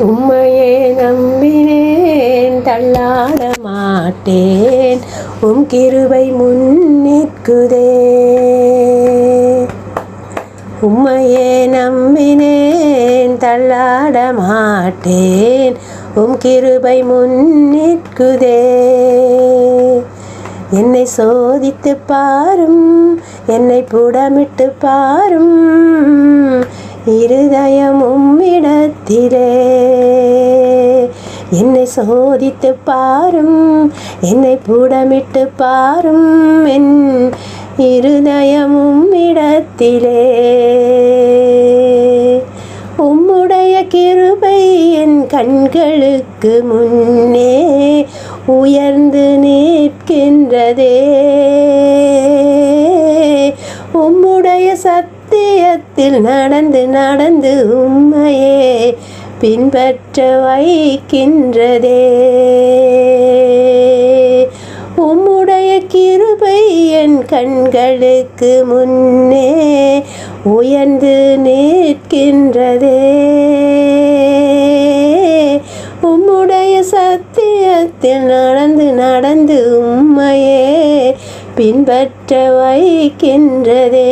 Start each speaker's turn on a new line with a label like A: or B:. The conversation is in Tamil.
A: உம்மையே நம்பினேன், தள்ளாட மாட்டேன், உம் கிருபை முன்னிற்குதே. உம்மையே நம்பினேன், தள்ளாட மாட்டேன், உம் கிருபை முன்னிற்குதே. என்னை சோதித்து பாரும், என்னை புடமிட்டு பாரும், இருதயம் உம்மிடத்திலே. என்னை சோதித்து பாரும், என்னை புடமிட்டு பாரும், என் இருதயம் உம்மிடத்திலே. உம்முடைய கிருபை என் கண்களுக்கு முன்னே உயர்ந்து நிற்கின்றதே. உம்முடைய சத்தியத்தில் நடந்து நடந்து உம்மையே பின்பற்ற வைக்கின்றதே. உம்முடைய கிருபை என் கண்களுக்கு முன்னே உயர்ந்து நிற்கின்றதே. உம்முடைய சத்தியத்தில் நடந்து நடந்து உம்மையே பின்பற்ற வைக்கின்றதே.